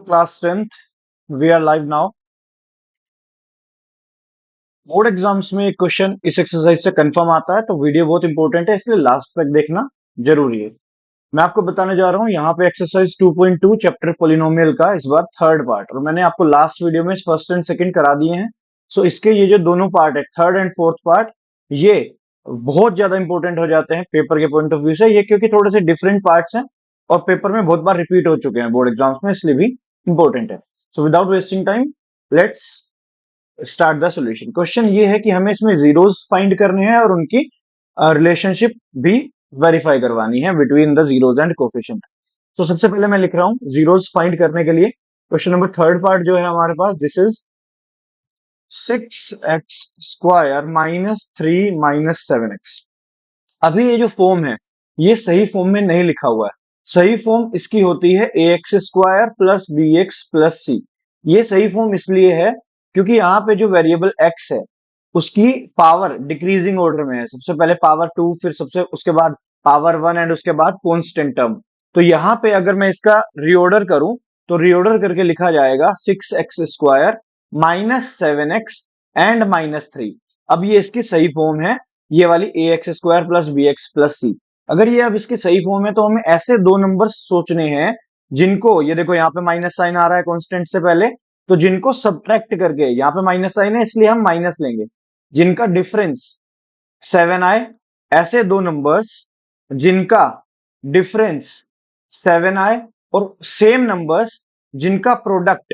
Class 10th, we are live now. Board exams में एक question इस एक्सरसाइज से कंफर्म आता है, तो वीडियो बहुत इंपॉर्टेंट है, इसलिए लास्ट तक देखना जरूरी है। मैं आपको बताने जा रहा हूँ यहाँ पे एक्सरसाइज 2.2 चैप्टर पोलिनोमियल का इस बार थर्ड पार्ट, और मैंने आपको लास्ट वीडियो में फर्स्ट एंड सेकंड करा दिए हैं। सो इसके ये जो दोनों पार्ट है, थर्ड एंड फोर्थ पार्ट, ये बहुत ज्यादा इंपॉर्टेंट हो जाते हैं पेपर के पॉइंट ऑफ व्यू से, ये क्योंकि थोड़े से डिफरेंट पार्ट्स हैं और पेपर में बहुत बार रिपीट हो चुके हैं बोर्ड एग्जाम्स में, इसलिए भी इंपॉर्टेंट है। So without wasting time, let's start the solution. Question ये है कि हमें इसमें जीरोस फाइंड करने हैं और उनकी रिलेशनशिप भी वेरीफाई करवानी है between the zeros and coefficient. तो सबसे पहले मैं लिख रहा हूं जीरोस फाइंड करने के लिए क्वेश्चन नंबर थर्ड पार्ट जो है हमारे पास, this is 6x² minus 3 minus 7x। अभी ये जो फॉर्म है ये सही फॉर्म में नहीं लिखा हुआ है। सही फॉर्म इसकी होती है ax² plus bx plus c। ये सही फॉर्म इसलिए है क्योंकि यहाँ पे जो वेरिएबल x है उसकी पावर डिक्रीजिंग ऑर्डर में है। सबसे पहले पावर 2, फिर सबसे उसके बाद पावर 1 एंड उसके बाद कॉन्स्टेंट टर्म। तो यहाँ पे अगर मैं इसका रीऑर्डर करूं तो रीऑर्डर करके लिखा जाएगा 6x² minus 7x and minus 3। अब ये इसकी सही फॉर्म है, ये वाली ax² plus bx plus c। अगर ये अब इसकी सही फॉर्म है तो हमें ऐसे दो नंबर सोचने हैं जिनको, ये देखो यहाँ पे माइनस साइन आ रहा है कॉन्स्टेंट से पहले, तो जिनको सब्ट्रैक्ट करके, यहाँ पे माइनस साइन है इसलिए हम माइनस लेंगे, जिनका डिफरेंस 7 आए। ऐसे दो नंबर्स जिनका डिफरेंस 7 आए, और सेम नंबर्स जिनका प्रोडक्ट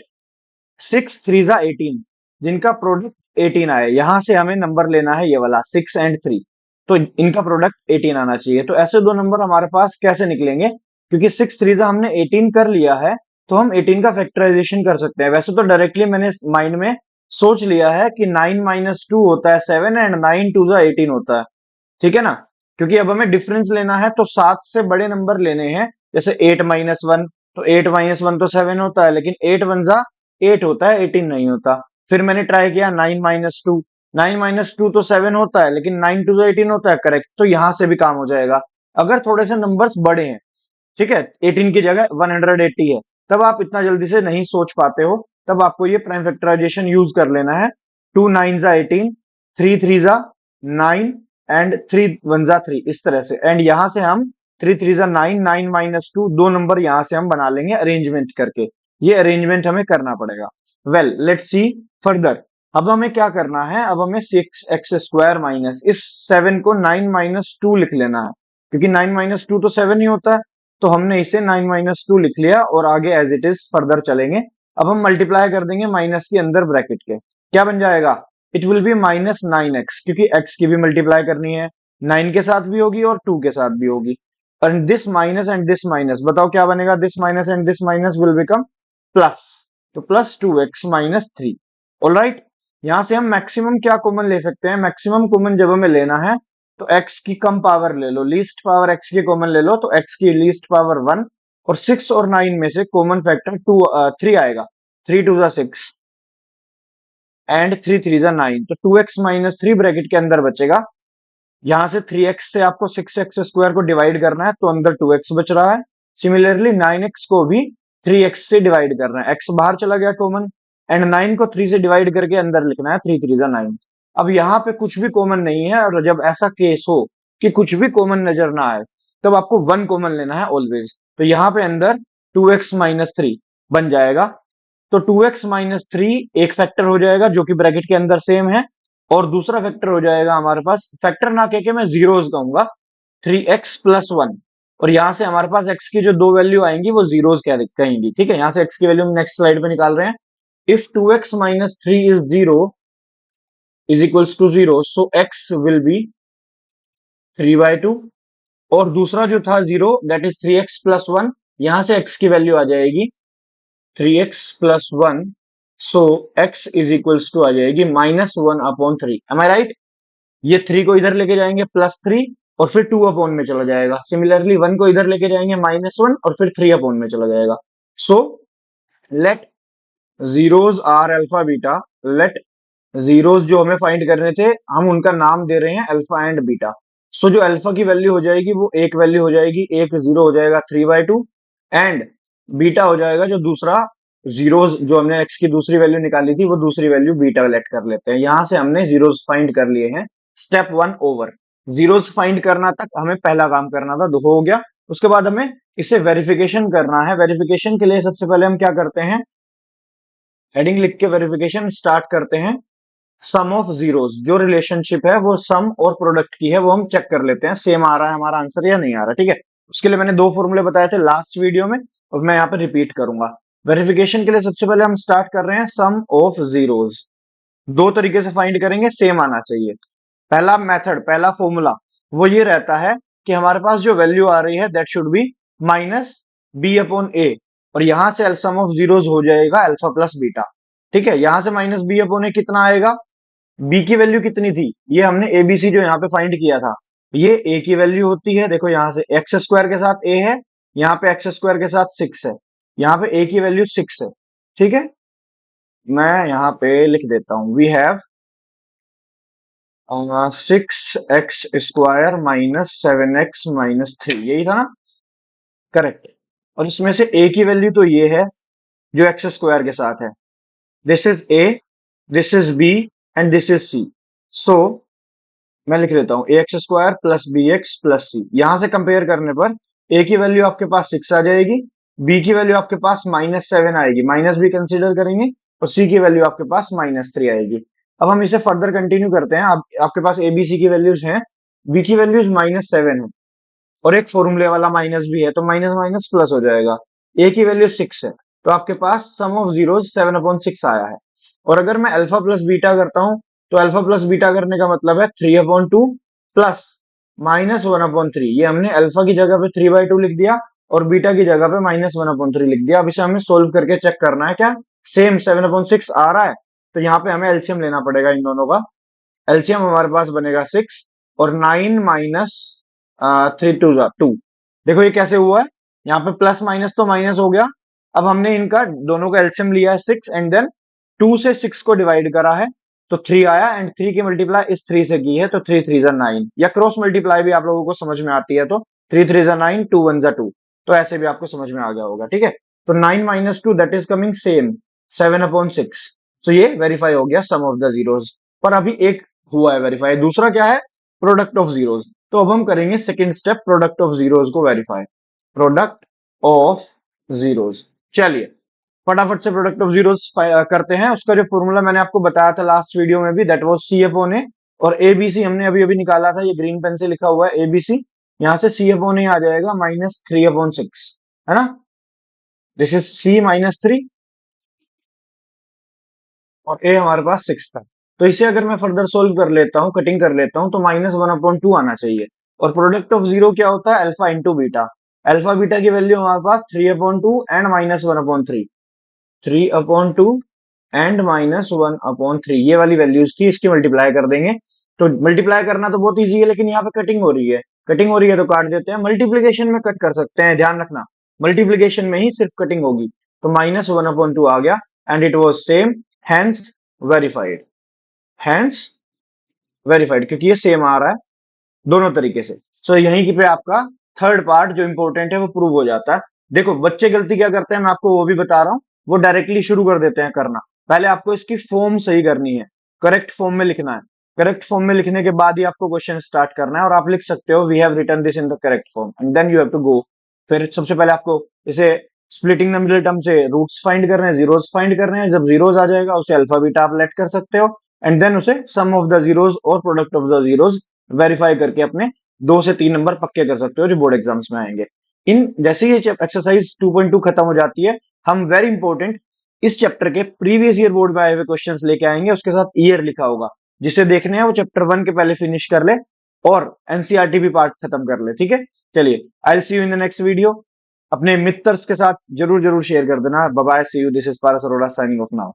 6 3 जा 18, जिनका प्रोडक्ट 18 आए। यहां से हमें नंबर लेना है ये वाला 6 एंड 3, तो इनका प्रोडक्ट 18 आना चाहिए। तो ऐसे दो नंबर हमारे पास कैसे निकलेंगे, क्योंकि 6 3 जा हमने 18 कर लिया है, तो हम 18 का फैक्टराइजेशन कर सकते हैं। वैसे तो डायरेक्टली मैंने माइंड में सोच लिया है कि 9 माइनस 2 होता है 7 एंड 9 2 जा 18 होता है, ठीक है ना। क्योंकि अब हमें डिफरेंस लेना है तो 7 से बड़े नंबर लेने हैं, जैसे 8 माइनस 1, तो 8 माइनस 1 तो 7 होता है, लेकिन 8 1 जा 8 होता है, 18 नहीं होता। फिर मैंने ट्राई किया 9 माइनस 2, 9 माइनस 2 तो 7 होता है, लेकिन 9 2 जा 18 होता है, करेक्ट। तो यहां से भी काम हो जाएगा अगर थोड़े से नंबर्स बड़े हैं, ठीक है। 18 की जगह 180 है, तब आप इतना जल्दी से नहीं सोच पाते हो, तब आपको ये प्राइम फैक्टराइजेशन यूज कर लेना है। 2 9 जा 18, 3 3 जा 9 एंड 3 1 जा 3, इस तरह से। एंड यहां से हम 3 3 जा 9, 9 माइनस 2, दो नंबर यहां से हम बना लेंगे अरेंजमेंट करके। ये अरेंजमेंट हमें करना पड़ेगा। Well, let's see further. अब हमें क्या करना है, अब हमें 6x² माइनस इस 7 को 9 माइनस 2 लिख लेना है, क्योंकि 9 माइनस 2 तो 7 ही होता है। तो हमने इसे 9 माइनस 2 लिख लिया और आगे एज इट इज फर्दर चलेंगे। अब हम मल्टीप्लाई कर देंगे माइनस के अंदर ब्रैकेट के, क्या बन जाएगा, it will be minus 9x, क्योंकि x की भी मल्टीप्लाई करनी है, 9 के साथ भी होगी और 2 के साथ भी होगी। एंड दिस माइनस, बताओ क्या बनेगा, this minus and this minus will become plus, तो प्लस 2x माइनस 3। ऑलराइट, यहां से हम मैक्सिमम क्या कॉमन ले सकते हैं, मैक्सिमम कॉमन जब हमें लेना है तो x की कम पावर ले लो, लीस्ट पावर x की कॉमन ले लो, तो x की लीस्ट पावर 1, और 6 और 9 में से कॉमन फैक्टर 3 आएगा, 3 2 जा 6 एंड 3 3 जा 9, तो 2x माइनस 3 ब्रैकेट के अंदर बचेगा। यहां से 3x से आपको 6x² को डिवाइड करना है, तो अंदर 2x बच रहा है। सिमिलरली 9x को भी 3x से डिवाइड करना है, x बाहर चला गया कॉमन, एंड 9 को 3 से डिवाइड करके अंदर लिखना है, 3 3 जा 9। अब यहाँ पे कुछ भी कॉमन नहीं है, और जब ऐसा केस हो कि कुछ भी कॉमन नजर ना आए, तब आपको 1 कॉमन लेना है ऑलवेज। तो यहाँ पे अंदर 2x माइनस 3 बन जाएगा, तो 2x माइनस 3 एक फैक्टर हो जाएगा जो कि ब्रैकेट के अंदर सेम है, और दूसरा फैक्टर हो जाएगा हमारे पास, फैक्टर ना कह के मैं जीरोस कहूंगा, 3x प्लस 1। और यहां से हमारे पास x की जो दो वैल्यू आएंगी वो जीरोस कहेंगी, ठीक है। यहां से x की वैल्यू हम नेक्स्ट स्लाइड पे निकाल रहे हैं। If 2x minus 3 is 0 is equals to 0, so x will be 3/2। और दूसरा जो था 0, दैट इज 3x प्लस 1, यहां से x की वैल्यू आ जाएगी 3x plus 1, so x is equals to आ जाएगी -1/3। Am I right. ये 3 को इधर लेके जाएंगे +3, और फिर 2 अपॉन में चला जाएगा। सिमिलरली 1 को इधर लेके जाएंगे -1, और फिर 3 अपॉन में चला जाएगा। So let zeros are alpha beta, let zeros जो हमें फाइंड करने थे हम उनका नाम दे रहे हैं अल्फा एंड बीटा। सो जो अल्फा की वैल्यू हो जाएगी वो एक वैल्यू हो जाएगी, एक जीरो हो जाएगा 3/2, एंड बीटा हो जाएगा जो दूसरा जीरोस, जो हमने एक्स की दूसरी वैल्यू निकाली थी वो दूसरी वैल्यू बीटा लेट कर लेते हैं। यहां से हमने जीरोस फाइंड कर लिए हैं। Step 1 over. जीरोस फाइंड करना तक हमें पहला काम करना था, हो गया। उसके बाद हमें इसे वेरिफिकेशन करना है। वेरिफिकेशन के लिए सबसे पहले हम क्या करते हैं, हेडिंग लिख के वेरिफिकेशन स्टार्ट करते हैं। सम ऑफ जीरोस, जो रिलेशनशिप है वो सम और प्रोडक्ट की है, वो हम चेक कर लेते हैं सेम आ रहा है हमारा आंसर या नहीं आ रहा। ठीक है, उसके लिए मैंने दो फॉर्मूले बताए थे लास्ट वीडियो में, और मैं यहाँ पे रिपीट करूंगा। वेरिफिकेशन के लिए सबसे पहले हम स्टार्ट कर रहे हैं सम ऑफ जीरोस। दो तरीके से फाइंड करेंगे, सेम आना चाहिए। पहला मेथड, पहला फॉर्मूला वो ये रहता है कि हमारे पास जो वैल्यू आ रही है that should be minus B upon A, और यहां से सम ऑफ जीरोस हो जाएगा अल्फा प्लस बीटा। ठीक है, यहां से माइनस बी अपॉन ए कितना आएगा, बी की वैल्यू कितनी थी, ये हमने एबीसी जो यहाँ पे फाइंड किया था, ये ए की वैल्यू होती है। देखो यहाँ से एक्स स्क्वायर के साथ ए है, यहाँ पे एक्स स्क्वायर के साथ 6 है, यहाँ पे ए की वैल्यू 6 है। ठीक है, मैं यहाँ पे लिख देता हूं, we have 6x² minus 7x-3, यही था ना, करेक्ट। और इसमें से ए की वैल्यू तो ये है जो एक्स स्क्वायर के साथ है, this is A, this is B, and this is C. So मैं लिख देता हूं A X square plus B X plus C. यहां से कंपेयर करने पर ए की वैल्यू आपके पास 6 आ जाएगी, बी की वैल्यू आपके पास -7 आएगी, माइनस भी कंसीडर करेंगे, और सी की वैल्यू आपके पास -3 आएगी। अब हम इसे फर्दर कंटिन्यू करते हैं। आपके पास ए बी सी की वैल्यूज हैं, बी की वैल्यूज -7 है, और एक फॉर्मूले वाला माइनस भी है, तो माइनस माइनस प्लस हो जाएगा। ए की वैल्यू 6 है, तो आपके पास सम ऑफ जीरोस 7/6 आया है। और अगर मैं अल्फा प्लस बीटा करता हूं, तो अल्फा प्लस बीटा करने का मतलब है 3/2 प्लस -1/3। ये हमने अल्फा की जगह पे 3/2 लिख दिया, और बीटा की जगह पे -1/3 लिख दिया। अब इसे हमें सोल्व करके चेक करना है क्या सेम 7/6 आ रहा है। तो यहाँ पे हमें एलसीएम लेना पड़ेगा इन दोनों का। एलसीएम हमारे पास बनेगा 6, और 9 माइनस 3 2 देखो ये कैसे हुआ है, यहाँ पे प्लस माइनस तो माइनस हो गया। अब हमने इनका दोनों का एलसीएम लिया है 6, एंड देन 2 से 6 को डिवाइड करा है, तो 3 आया, एंड 3 की मल्टीप्लाई इस 3 से की है, तो 3 3 9, या क्रॉस मल्टीप्लाई भी आप लोगों को समझ में आती है, तो 3 3 9, 2 1 2, तो ऐसे भी आपको समझ में आ गया होगा। ठीक है, तो 9 minus 2 that is coming same 7/6। तो ये वेरीफाई हो गया सम ऑफ द जीरोस। पर अभी एक हुआ है वेरीफाई, दूसरा क्या है, प्रोडक्ट ऑफ जीरोस। तो अब हम करेंगे second step, product of zeros को वेरीफाई। प्रोडक्ट ऑफ जीरोस, चलिए फटाफट से प्रोडक्ट ऑफ जीरोस करते हैं। उसका जो फॉर्मूला मैंने आपको बताया था लास्ट वीडियो में भी, that was C upon A, और एबीसी हमने अभी अभी निकाला था, ये ग्रीन पेन से लिखा हुआ है एबीसी। यहाँ से सी अपॉन ए आ जाएगा -3/6, है ना, दिस इज सी -3, और ए हमारे पास 6 था। तो इसे अगर मैं फर्दर सोल्व कर लेता हूँ, कटिंग कर लेता हूँ, तो -1/2 आना चाहिए। और प्रोडक्ट ऑफ जीरो क्या होता है, alpha into beta. Alpha beta की वैल्यू हमारे पास 3/2 एंड -1/3, 3/2 एंड -1/3, ये वाली वैल्यूज थी, इसकी मल्टीप्लाई कर देंगे। तो मल्टीप्लाई करना तो बहुत इजी है, लेकिन यहाँ पे कटिंग हो रही है, कटिंग हो रही है तो काट देते हैं। मल्टीप्लीकेशन में कट कर सकते हैं, ध्यान रखना, मल्टीप्लीकेशन में ही सिर्फ कटिंग होगी। तो -1/2 आ गया, and it was same, hence verified, hence verified, क्योंकि ये सेम आ रहा है दोनों तरीके से। सो यहीं की पे आपका थर्ड पार्ट जो इंपॉर्टेंट है वो प्रूव हो जाता है। देखो बच्चे गलती क्या करते हैं, मैं आपको वो भी बता रहा हूँ, वो डायरेक्टली शुरू कर देते हैं करना। पहले आपको इसकी फॉर्म सही करनी है, करेक्ट फॉर्म में लिखना है। करेक्ट फॉर्म में लिखने के बाद ही आपको क्वेश्चन स्टार्ट करना है, और आप लिख सकते हो we have written this in the correct form, and then you have to go. फिर सबसे पहले आपको इसे स्प्लिटिंग द मिडिल टर्म से रूट्स फाइंड करने हैं, जीरोस फाइंड करने हैं। जब जीरोस आ जाएगा उसे अल्फा बीटा आप लेट कर सकते हो, एंड देन उसे सम ऑफ द जीरोस और product of the zeros verify करके अपने 2 से 3 नंबर पक्के कर सकते हो जो बोर्ड एग्जाम्स में आएंगे। इन जैसे ही एक्सरसाइज 2.2 खत्म हो जाती है, हम वेरी इंपॉर्टेंट इस चैप्टर के प्रीवियस ईयर बोर्ड में आए हुए क्वेश्चंस लेके आएंगे, उसके साथ ईयर लिखा होगा। जिसे देखने हैं वो चैप्टर 1 के पहले फिनिश कर ले, और एनसीईआरटी भी पार्ट खत्म कर ले। ठीक है, चलिए I will see you in the next video. अपने मित्रस के साथ जरूर जरूर शेयर कर देना। Bye bye, see you, this is Paras Arora signing off now.